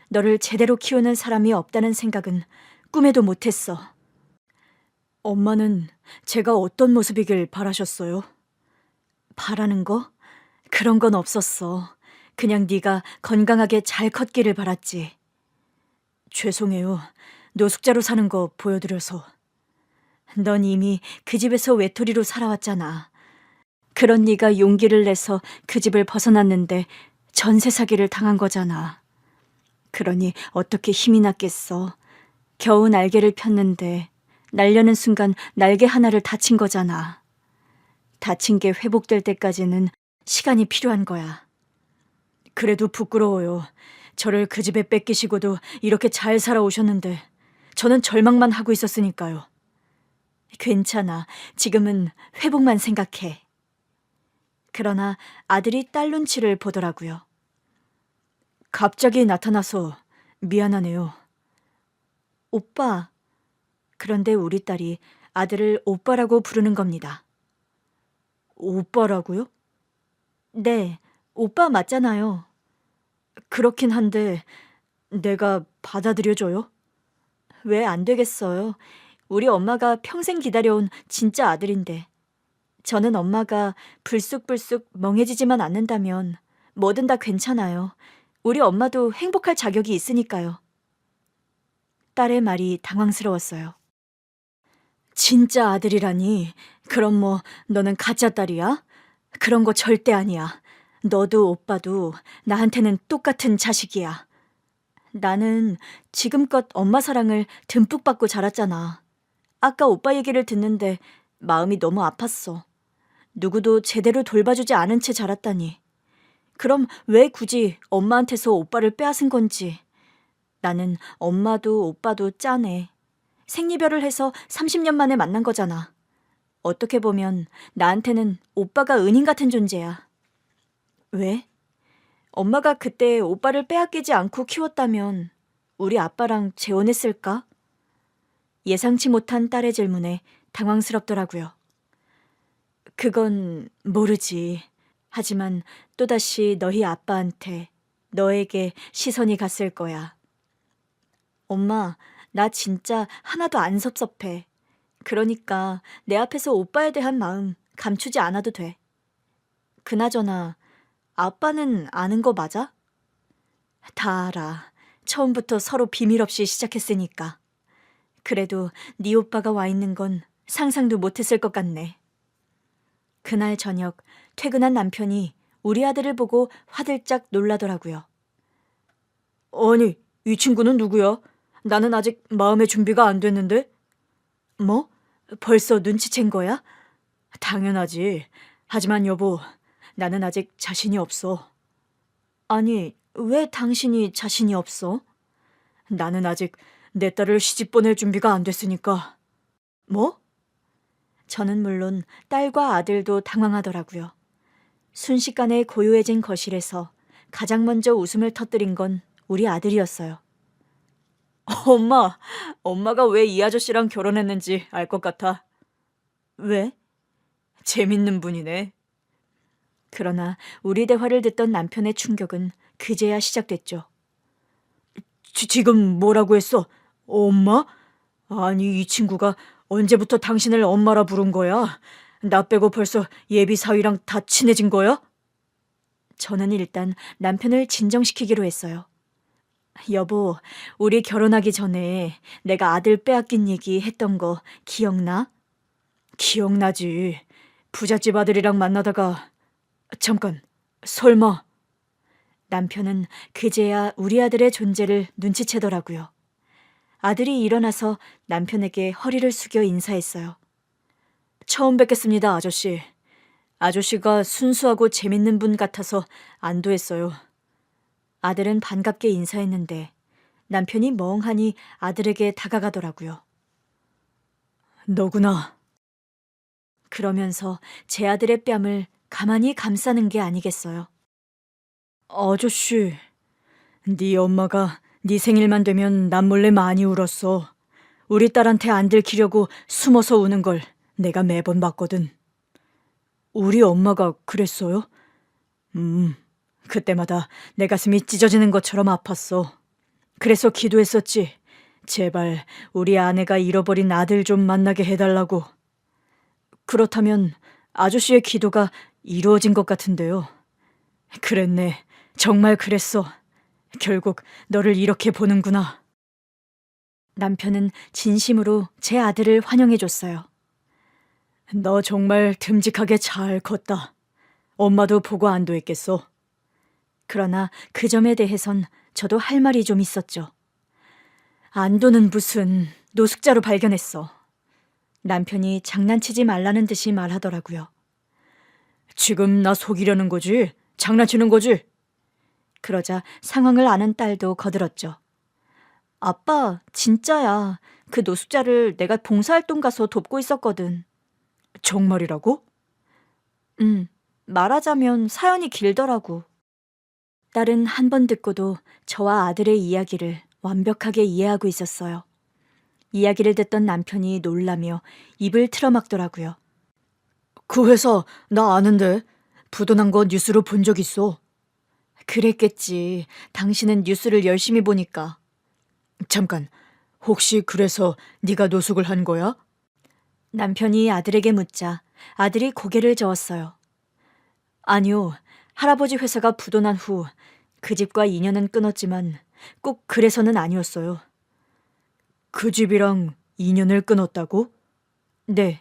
너를 제대로 키우는 사람이 없다는 생각은 꿈에도 못했어. 엄마는 제가 어떤 모습이길 바라셨어요? 바라는 거? 그런 건 없었어. 그냥 네가 건강하게 잘 컸기를 바랐지. 죄송해요. 노숙자로 사는 거 보여드려서. 넌 이미 그 집에서 외톨이로 살아왔잖아. 그런 네가 용기를 내서 그 집을 벗어났는데 전세 사기를 당한 거잖아. 그러니 어떻게 힘이 났겠어. 겨우 날개를 폈는데 날려는 순간 날개 하나를 다친 거잖아. 다친 게 회복될 때까지는 시간이 필요한 거야. 그래도 부끄러워요. 저를 그 집에 뺏기시고도 이렇게 잘 살아오셨는데 저는 절망만 하고 있었으니까요. 괜찮아. 지금은 회복만 생각해. 그러나 아들이 딸 눈치를 보더라고요. 갑자기 나타나서 미안하네요. 오빠. 그런데 우리 딸이 아들을 오빠라고 부르는 겁니다. 오빠라고요? 네, 오빠 맞잖아요. 그렇긴 한데 내가 받아들여줘요? 왜 안 되겠어요? 우리 엄마가 평생 기다려온 진짜 아들인데. 저는 엄마가 불쑥불쑥 멍해지지만 않는다면 뭐든 다 괜찮아요. 우리 엄마도 행복할 자격이 있으니까요. 딸의 말이 당황스러웠어요. 진짜 아들이라니? 그럼 뭐 너는 가짜 딸이야? 그런 거 절대 아니야. 너도 오빠도 나한테는 똑같은 자식이야. 나는 지금껏 엄마 사랑을 듬뿍 받고 자랐잖아. 아까 오빠 얘기를 듣는데 마음이 너무 아팠어. 누구도 제대로 돌봐주지 않은 채 자랐다니. 그럼 왜 굳이 엄마한테서 오빠를 빼앗은 건지. 나는 엄마도 오빠도 짠해. 생리별을 해서 30년 만에 만난 거잖아. 어떻게 보면 나한테는 오빠가 은인 같은 존재야. 왜? 엄마가 그때 오빠를 빼앗기지 않고 키웠다면 우리 아빠랑 재혼했을까? 예상치 못한 딸의 질문에 당황스럽더라고요. 그건 모르지. 하지만 또다시 너희 아빠한테, 너에게 시선이 갔을 거야. 엄마, 나 진짜 하나도 안 섭섭해. 그러니까 내 앞에서 오빠에 대한 마음 감추지 않아도 돼. 그나저나 아빠는 아는 거 맞아? 다 알아. 처음부터 서로 비밀 없이 시작했으니까. 그래도 네 오빠가 와 있는 건 상상도 못했을 것 같네. 그날 저녁 퇴근한 남편이 우리 아들을 보고 화들짝 놀라더라고요. 아니, 이 친구는 누구야? 나는 아직 마음의 준비가 안 됐는데? 뭐? 벌써 눈치챈 거야? 당연하지. 하지만 여보, 나는 아직 자신이 없어. 아니, 왜 당신이 자신이 없어? 나는 아직 내 딸을 시집 보낼 준비가 안 됐으니까. 뭐? 저는 물론 딸과 아들도 당황하더라고요. 순식간에 고요해진 거실에서 가장 먼저 웃음을 터뜨린 건 우리 아들이었어요. 엄마가 왜 이 아저씨랑 결혼했는지 알 것 같아. 왜? 재밌는 분이네. 그러나 우리 대화를 듣던 남편의 충격은 그제야 시작됐죠. 지금 뭐라고 했어? 엄마? 아니, 이 친구가 언제부터 당신을 엄마라 부른 거야? 나 빼고 벌써 예비 사위랑 다 친해진 거야? 저는 일단 남편을 진정시키기로 했어요. 여보, 우리 결혼하기 전에 내가 아들 빼앗긴 얘기 했던 거 기억나? 기억나지. 부잣집 아들이랑 만나다가 잠깐, 설마. 남편은 그제야 우리 아들의 존재를 눈치채더라고요. 아들이 일어나서 남편에게 허리를 숙여 인사했어요. 처음 뵙겠습니다, 아저씨. 아저씨가 순수하고 재밌는 분 같아서 안도했어요. 아들은 반갑게 인사했는데 남편이 멍하니 아들에게 다가가더라고요. 너구나. 그러면서 제 아들의 뺨을 가만히 감싸는 게 아니겠어요. 아저씨, 네 엄마가 네 생일만 되면 남몰래 많이 울었어. 우리 딸한테 안 들키려고 숨어서 우는 걸 내가 매번 봤거든. 우리 엄마가 그랬어요? 그때마다 내 가슴이 찢어지는 것처럼 아팠어. 그래서 기도했었지. 제발 우리 아내가 잃어버린 아들 좀 만나게 해달라고. 그렇다면 아저씨의 기도가 이루어진 것 같은데요. 그랬네. 정말 그랬어. 결국 너를 이렇게 보는구나. 남편은 진심으로 제 아들을 환영해줬어요. 너 정말 듬직하게 잘 컸다. 엄마도 보고 안도했겠어. 그러나 그 점에 대해선 저도 할 말이 좀 있었죠. 안도는 무슨, 노숙자로 발견했어. 남편이 장난치지 말라는 듯이 말하더라고요. 지금 나 속이려는 거지? 장난치는 거지? 그러자 상황을 아는 딸도 거들었죠. 아빠, 진짜야. 그 노숙자를 내가 봉사활동 가서 돕고 있었거든. 정말이라고? 말하자면 사연이 길더라고. 딸은 한 번 듣고도 저와 아들의 이야기를 완벽하게 이해하고 있었어요. 이야기를 듣던 남편이 놀라며 입을 틀어막더라고요. 그 회사 나 아는데 부도난 거 뉴스로 본 적 있어. 그랬겠지. 당신은 뉴스를 열심히 보니까. 잠깐, 혹시 그래서 네가 노숙을 한 거야? 남편이 아들에게 묻자 아들이 고개를 저었어요. 아니요, 할아버지 회사가 부도난 후 그 집과 인연은 끊었지만 꼭 그래서는 아니었어요. 그 집이랑 인연을 끊었다고? 네.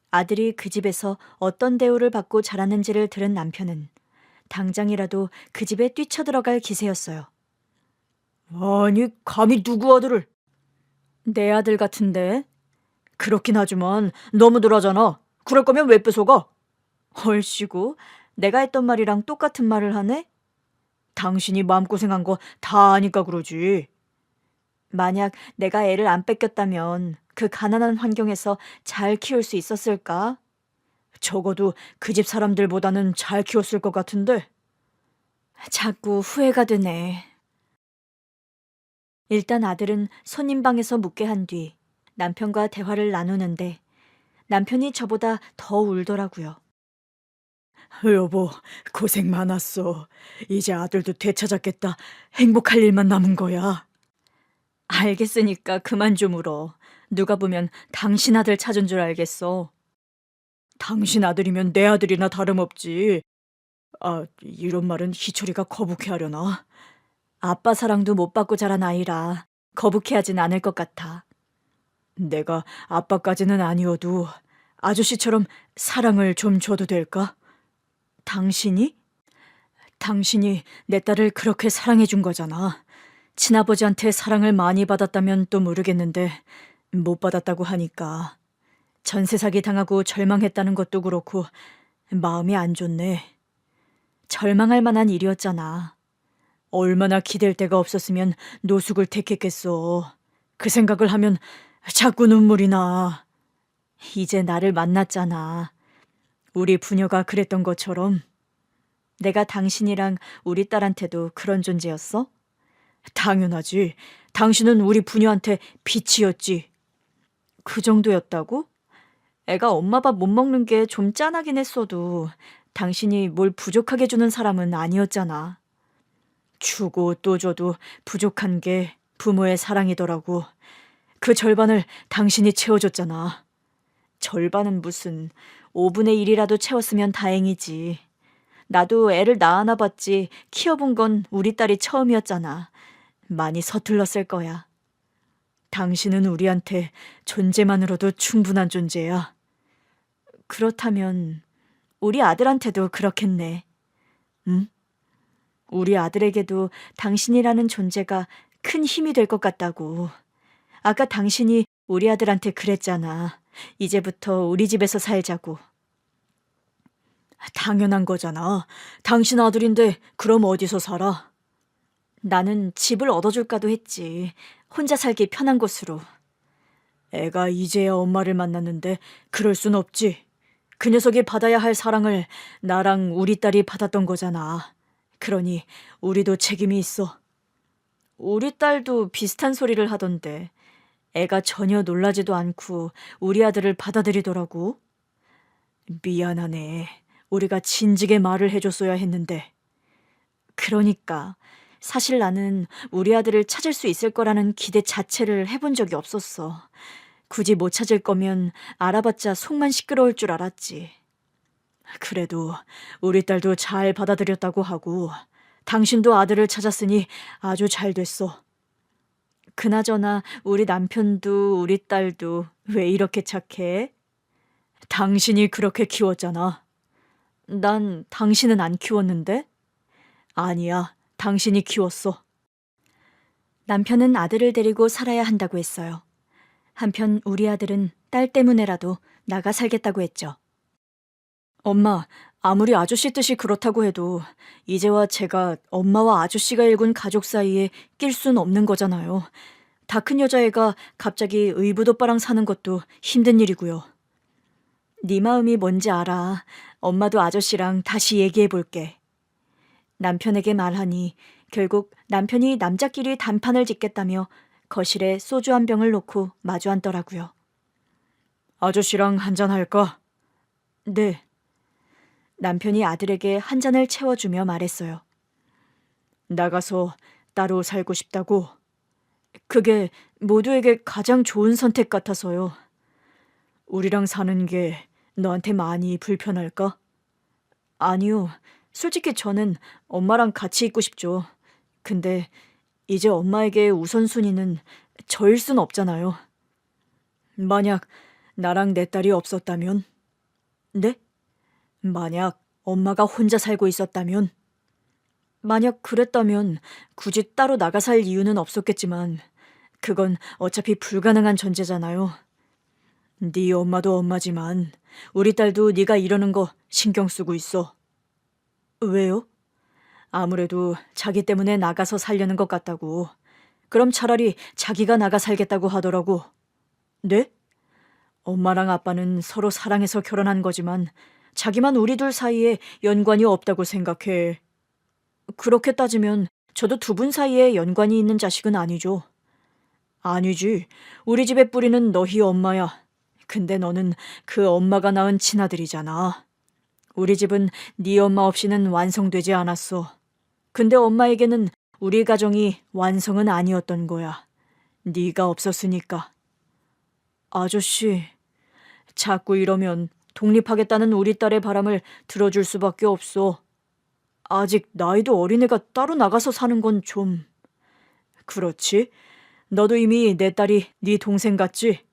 아들이 그 집에서 어떤 대우를 받고 자랐는지를 들은 남편은 당장이라도 그 집에 뛰쳐들어갈 기세였어요. 아니, 감히 누구 아들을? 내 아들 같은데. 그렇긴 하지만 너무들 하잖아. 그럴 거면 왜 뺏어가? 헐씨구, 내가 했던 말이랑 똑같은 말을 하네? 당신이 마음고생한 거 다 아니까 그러지. 만약 내가 애를 안 뺏겼다면 그 가난한 환경에서 잘 키울 수 있었을까? 적어도 그 집 사람들보다는 잘 키웠을 것 같은데. 자꾸 후회가 되네. 일단 아들은 손님 방에서 묵게 한 뒤 남편과 대화를 나누는데 남편이 저보다 더 울더라고요. 여보, 고생 많았어. 이제 아들도 되찾았겠다. 행복할 일만 남은 거야. 알겠으니까 그만 좀 울어. 누가 보면 당신 아들 찾은 줄 알겠어. 당신 아들이면 내 아들이나 다름없지. 이런 말은 희철이가 거북해하려나? 아빠 사랑도 못 받고 자란 아이라 거북해하진 않을 것 같아. 내가 아빠까지는 아니어도 아저씨처럼 사랑을 좀 줘도 될까? 당신이? 당신이 내 딸을 그렇게 사랑해준 거잖아. 친아버지한테 사랑을 많이 받았다면 또 모르겠는데 못 받았다고 하니까 전세 사기 당하고 절망했다는 것도 그렇고 마음이 안 좋네. 절망할 만한 일이었잖아. 얼마나 기댈 데가 없었으면 노숙을 택했겠어. 그 생각을 하면 자꾸 눈물이 나. 이제 나를 만났잖아. 우리 부녀가 그랬던 것처럼 내가 당신이랑 우리 딸한테도 그런 존재였어? 당연하지. 당신은 우리 부녀한테 빛이었지. 그 정도였다고? 애가 엄마 밥 못 먹는 게 좀 짠하긴 했어도 당신이 뭘 부족하게 주는 사람은 아니었잖아. 주고 또 줘도 부족한 게 부모의 사랑이더라고. 그 절반을 당신이 채워줬잖아. 절반은 무슨 5분의 1이라도 채웠으면 다행이지. 나도 애를 낳아나 봤지 키워본 건 우리 딸이 처음이었잖아. 많이 서툴렀을 거야. 당신은 우리한테 존재만으로도 충분한 존재야. 그렇다면 우리 아들한테도 그렇겠네. 응? 우리 아들에게도 당신이라는 존재가 큰 힘이 될 것 같다고. 아까 당신이 우리 아들한테 그랬잖아. 이제부터 우리 집에서 살자고. 당연한 거잖아. 당신 아들인데 그럼 어디서 살아? 나는 집을 얻어줄까도 했지. 혼자 살기 편한 곳으로. 애가 이제야 엄마를 만났는데 그럴 순 없지. 그 녀석이 받아야 할 사랑을 나랑 우리 딸이 받았던 거잖아. 그러니 우리도 책임이 있어. 우리 딸도 비슷한 소리를 하던데 애가 전혀 놀라지도 않고 우리 아들을 받아들이더라고. 미안하네. 우리가 진즉에 말을 해줬어야 했는데. 그러니까 사실 나는 우리 아들을 찾을 수 있을 거라는 기대 자체를 해본 적이 없었어. 굳이 못 찾을 거면 알아봤자 속만 시끄러울 줄 알았지. 그래도 우리 딸도 잘 받아들였다고 하고 당신도 아들을 찾았으니 아주 잘 됐어. 그나저나 우리 남편도 우리 딸도 왜 이렇게 착해? 당신이 그렇게 키웠잖아. 난 당신은 안 키웠는데? 아니야, 당신이 키웠어. 남편은 아들을 데리고 살아야 한다고 했어요. 한편 우리 아들은 딸 때문에라도 나가 살겠다고 했죠. 엄마, 아무리 아저씨 뜻이 그렇다고 해도 이제와 제가 엄마와 아저씨가 일군 가족 사이에 낄 순 없는 거잖아요. 다 큰 여자애가 갑자기 의붓오빠랑 사는 것도 힘든 일이고요. 네 마음이 뭔지 알아. 엄마도 아저씨랑 다시 얘기해 볼게. 남편에게 말하니 결국 남편이 남자끼리 단판을 짓겠다며 거실에 소주 한 병을 놓고 마주 앉더라고요. 아저씨랑 한잔 할까? 네. 남편이 아들에게 한 잔을 채워주며 말했어요. 나가서 따로 살고 싶다고? 그게 모두에게 가장 좋은 선택 같아서요. 우리랑 사는 게 너한테 많이 불편할까? 아니요. 솔직히 저는 엄마랑 같이 있고 싶죠. 근데 이제 엄마에게 우선순위는 저일 순 없잖아요. 만약 나랑 내 딸이 없었다면? 네? 만약 엄마가 혼자 살고 있었다면? 만약 그랬다면 굳이 따로 나가 살 이유는 없었겠지만 그건 어차피 불가능한 전제잖아요. 네 엄마도 엄마지만 우리 딸도 네가 이러는 거 신경 쓰고 있어. 왜요? 아무래도 자기 때문에 나가서 살려는 것 같다고. 그럼 차라리 자기가 나가 살겠다고 하더라고. 네? 엄마랑 아빠는 서로 사랑해서 결혼한 거지만 자기만 우리 둘 사이에 연관이 없다고 생각해. 그렇게 따지면 저도 두 분 사이에 연관이 있는 자식은 아니죠. 아니지. 우리 집의 뿌리는 너희 엄마야. 근데 너는 그 엄마가 낳은 친아들이잖아. 우리 집은 네 엄마 없이는 완성되지 않았어. 근데 엄마에게는 우리 가정이 완성은 아니었던 거야. 네가 없었으니까. 아저씨, 자꾸 이러면 독립하겠다는 우리 딸의 바람을 들어줄 수밖에 없어. 아직 나이도 어린애가 따로 나가서 사는 건 좀... 그렇지? 너도 이미 내 딸이 네 동생 같지?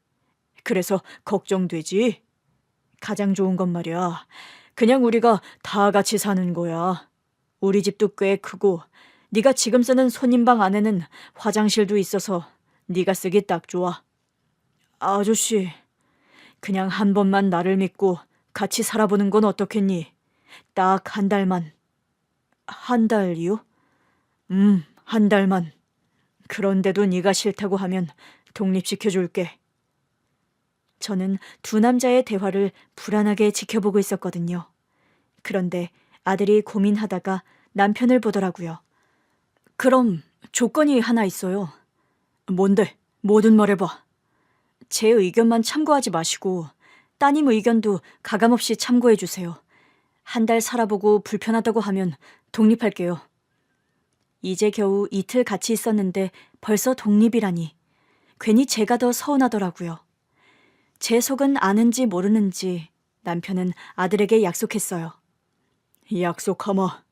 그래서 걱정되지? 가장 좋은 건 말이야. 그냥 우리가 다 같이 사는 거야. 우리 집도 꽤 크고 네가 지금 쓰는 손님방 안에는 화장실도 있어서 네가 쓰기 딱 좋아. 아저씨, 그냥 한 번만 나를 믿고 같이 살아보는 건 어떻겠니? 딱 한 달만. 한 달이요? 한 달만. 그런데도 네가 싫다고 하면 독립시켜줄게. 저는 두 남자의 대화를 불안하게 지켜보고 있었거든요. 그런데 아들이 고민하다가 남편을 보더라고요. 그럼 조건이 하나 있어요. 뭔데? 뭐든 말해봐. 제 의견만 참고하지 마시고 따님 의견도 가감없이 참고해 주세요. 한 달 살아보고 불편하다고 하면 독립할게요. 이제 겨우 이틀 같이 있었는데 벌써 독립이라니. 괜히 제가 더 서운하더라고요. 제 속은 아는지 모르는지 남편은 아들에게 약속했어요. 약속하마.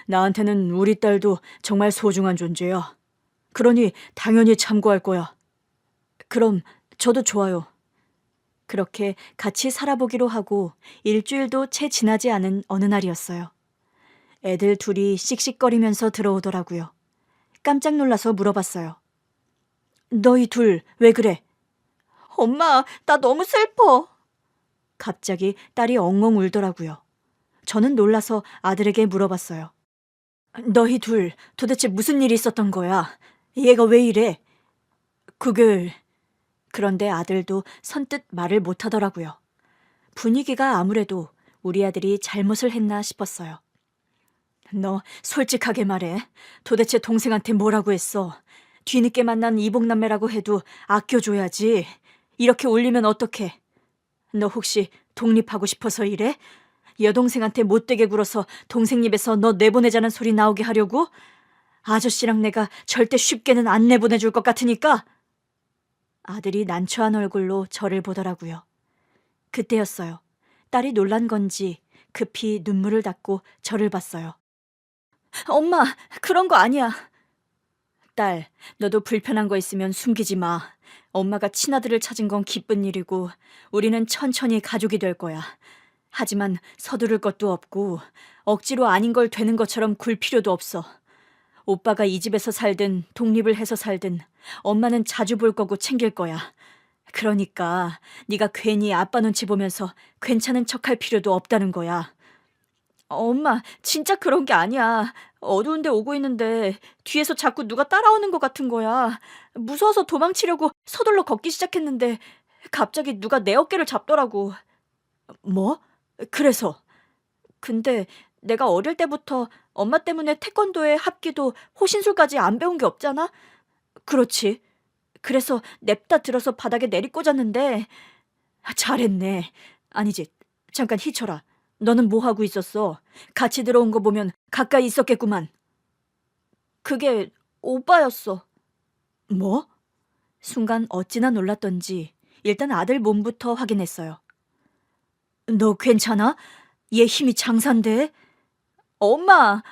나한테는 우리 딸도 정말 소중한 존재야. 그러니 당연히 참고할 거야. 그럼 저도 좋아요. 그렇게 같이 살아보기로 하고 일주일도 채 지나지 않은 어느 날이었어요. 애들 둘이 씩씩거리면서 들어오더라고요. 깜짝 놀라서 물어봤어요. 너희 둘 왜 그래? 엄마, 나 너무 슬퍼. 갑자기 딸이 엉엉 울더라고요. 저는 놀라서 아들에게 물어봤어요. 너희 둘 도대체 무슨 일이 있었던 거야? 얘가 왜 이래? 그런데 아들도 선뜻 말을 못하더라고요. 분위기가 아무래도 우리 아들이 잘못을 했나 싶었어요. 너 솔직하게 말해. 도대체 동생한테 뭐라고 했어? 뒤늦게 만난 이복남매라고 해도 아껴줘야지. 이렇게 울리면 어떡해? 너 혹시 독립하고 싶어서 이래? 여동생한테 못되게 굴어서 동생 입에서 너 내보내자는 소리 나오게 하려고? 아저씨랑 내가 절대 쉽게는 안 내보내줄 것 같으니까. 아들이 난처한 얼굴로 저를 보더라고요. 그때였어요. 딸이 놀란 건지 급히 눈물을 닦고 저를 봤어요. 엄마, 그런 거 아니야. 딸, 너도 불편한 거 있으면 숨기지 마. 엄마가 친아들을 찾은 건 기쁜 일이고 우리는 천천히 가족이 될 거야. 하지만 서두를 것도 없고 억지로 아닌 걸 되는 것처럼 굴 필요도 없어. 오빠가 이 집에서 살든 독립을 해서 살든 엄마는 자주 볼 거고 챙길 거야. 그러니까 네가 괜히 아빠 눈치 보면서 괜찮은 척할 필요도 없다는 거야. 엄마, 진짜 그런 게 아니야. 어두운데 오고 있는데 뒤에서 자꾸 누가 따라오는 것 같은 거야. 무서워서 도망치려고 서둘러 걷기 시작했는데 갑자기 누가 내 어깨를 잡더라고. 뭐? 그래서? 근데 내가 어릴 때부터 엄마 때문에 태권도에 합기도 호신술까지 안 배운 게 없잖아? 그렇지. 그래서 냅다 들어서 바닥에 내리꽂았는데 잘했네. 아니지, 잠깐 희철아. 너는 뭐 하고 있었어? 같이 들어온 거 보면 가까이 있었겠구만. 그게 오빠였어. 뭐? 순간 어찌나 놀랐던지 일단 아들 몸부터 확인했어요. 너 괜찮아? 얘 힘이 장사인데?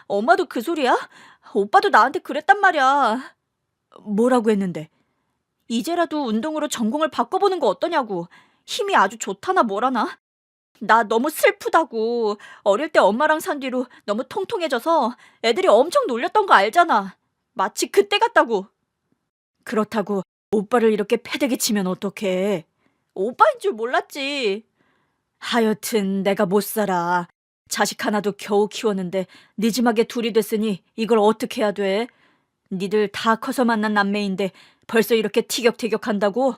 엄마도 그 소리야? 오빠도 나한테 그랬단 말이야. 뭐라고 했는데? 이제라도 운동으로 전공을 바꿔보는 거 어떠냐고. 힘이 아주 좋다나 뭐라나? 나 너무 슬프다고. 어릴 때 엄마랑 산 뒤로 너무 통통해져서 애들이 엄청 놀렸던 거 알잖아. 마치 그때 같다고. 그렇다고 오빠를 이렇게 패대기 치면 어떡해. 오빠인 줄 몰랐지. 하여튼 내가 못 살아. 자식 하나도 겨우 키웠는데 니짐하게 둘이 됐으니 이걸 어떻게 해야 돼? 니들 다 커서 만난 남매인데 벌써 이렇게 티격태격한다고?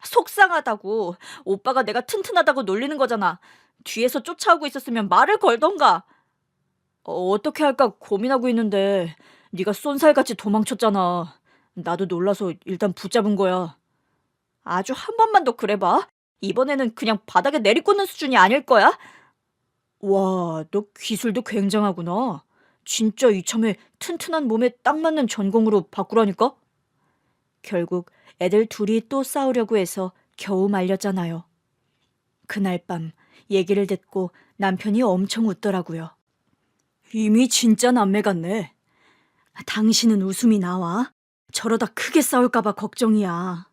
속상하다고. 오빠가 내가 튼튼하다고 놀리는 거잖아. 뒤에서 쫓아오고 있었으면 말을 걸던가. 어떻게 할까 고민하고 있는데 네가 쏜살같이 도망쳤잖아. 나도 놀라서 일단 붙잡은 거야. 아주 한 번만 더 그래봐. 이번에는 그냥 바닥에 내리꽂는 수준이 아닐 거야. 와, 너 기술도 굉장하구나. 진짜 이참에 튼튼한 몸에 딱 맞는 전공으로 바꾸라니까? 결국 애들 둘이 또 싸우려고 해서 겨우 말렸잖아요. 그날 밤 얘기를 듣고 남편이 엄청 웃더라고요. 이미 진짜 남매 같네. 당신은 웃음이 나와? 저러다 크게 싸울까봐 걱정이야.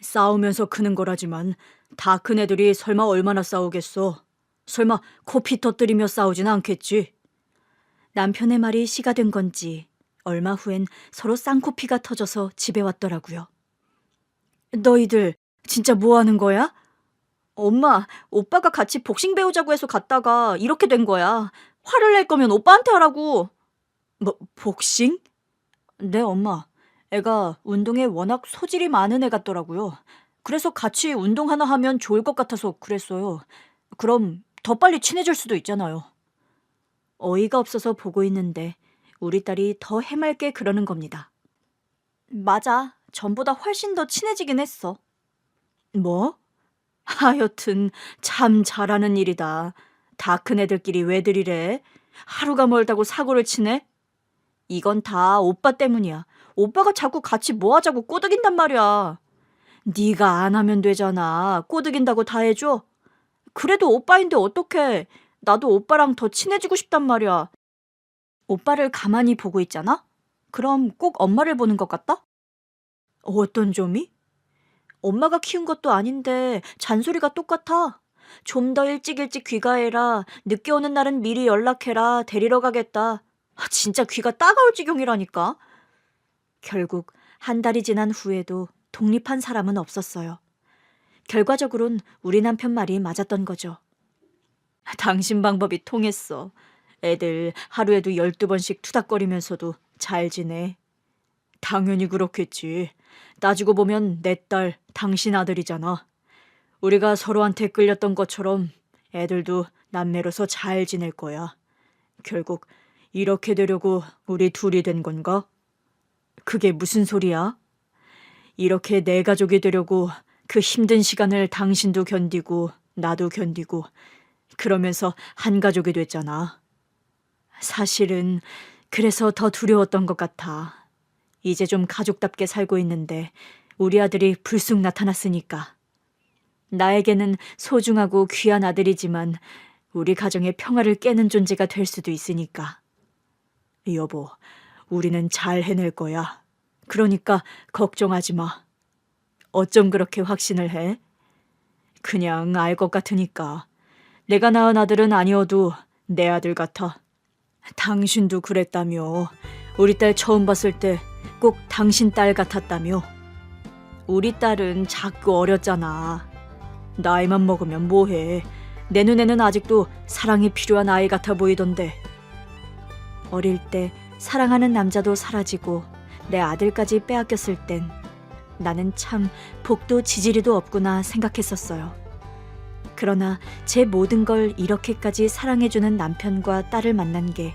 싸우면서 크는 거라지만 다 큰 애들이 설마 얼마나 싸우겠어. 설마 코피 터뜨리며 싸우진 않겠지. 남편의 말이 씨가 된 건지 얼마 후엔 서로 쌍코피가 터져서 집에 왔더라고요. 너희들 진짜 뭐 하는 거야? 엄마, 오빠가 같이 복싱 배우자고 해서 갔다가 이렇게 된 거야. 화를 낼 거면 오빠한테 하라고. 뭐, 복싱? 네, 엄마. 애가 운동에 워낙 소질이 많은 애 같더라고요. 그래서 같이 운동 하나 하면 좋을 것 같아서 그랬어요. 그럼 더 빨리 친해질 수도 있잖아요. 어이가 없어서 보고 있는데 우리 딸이 더 해맑게 그러는 겁니다. 맞아. 전보다 훨씬 더 친해지긴 했어. 뭐? 하여튼 참 잘하는 일이다. 다 큰 애들끼리 왜들 이래? 하루가 멀다고 사고를 치네? 이건 다 오빠 때문이야. 오빠가 자꾸 같이 뭐 하자고 꼬드긴단 말이야. 네가 안 하면 되잖아. 꼬드긴다고 다 해줘? 그래도 오빠인데 어떡해. 나도 오빠랑 더 친해지고 싶단 말이야. 오빠를 가만히 보고 있잖아? 그럼 꼭 엄마를 보는 것 같다? 어떤 점이? 엄마가 키운 것도 아닌데 잔소리가 똑같아. 좀 더 일찍 귀가해라. 늦게 오는 날은 미리 연락해라. 데리러 가겠다. 진짜 귀가 따가울 지경이라니까. 결국 한 달이 지난 후에도 독립한 사람은 없었어요. 결과적으론 우리 남편 말이 맞았던 거죠. 당신 방법이 통했어. 애들 하루에도 12번씩 투닥거리면서도 잘 지내. 당연히 그렇겠지. 따지고 보면 내 딸, 당신 아들이잖아. 우리가 서로한테 끌렸던 것처럼 애들도 남매로서 잘 지낼 거야. 결국 이렇게 되려고 우리 둘이 된 건가? 그게 무슨 소리야? 이렇게 내 가족이 되려고 그 힘든 시간을 당신도 견디고 나도 견디고 그러면서 한 가족이 됐잖아. 사실은 그래서 더 두려웠던 것 같아. 이제 좀 가족답게 살고 있는데 우리 아들이 불쑥 나타났으니까. 나에게는 소중하고 귀한 아들이지만 우리 가정의 평화를 깨는 존재가 될 수도 있으니까. 여보, 우리는 잘 해낼 거야. 그러니까 걱정하지 마. 어쩜 그렇게 확신을 해? 그냥 알 것 같으니까. 내가 낳은 아들은 아니어도 내 아들 같아. 당신도 그랬다며. 우리 딸 처음 봤을 때 꼭 당신 딸 같았다며. 우리 딸은 자꾸 어렸잖아. 나이만 먹으면 뭐해. 내 눈에는 아직도 사랑이 필요한 아이 같아 보이던데. 어릴 때 사랑하는 남자도 사라지고 내 아들까지 빼앗겼을 땐 나는 참 복도 지지리도 없구나 생각했었어요. 그러나 제 모든 걸 이렇게까지 사랑해주는 남편과 딸을 만난 게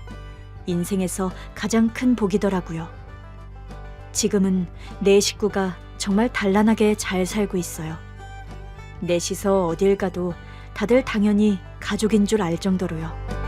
인생에서 가장 큰 복이더라고요. 지금은 내 식구가 정말 단란하게 잘 살고 있어요. 넷이서 어딜 가도 다들 당연히 가족인 줄 알 정도로요.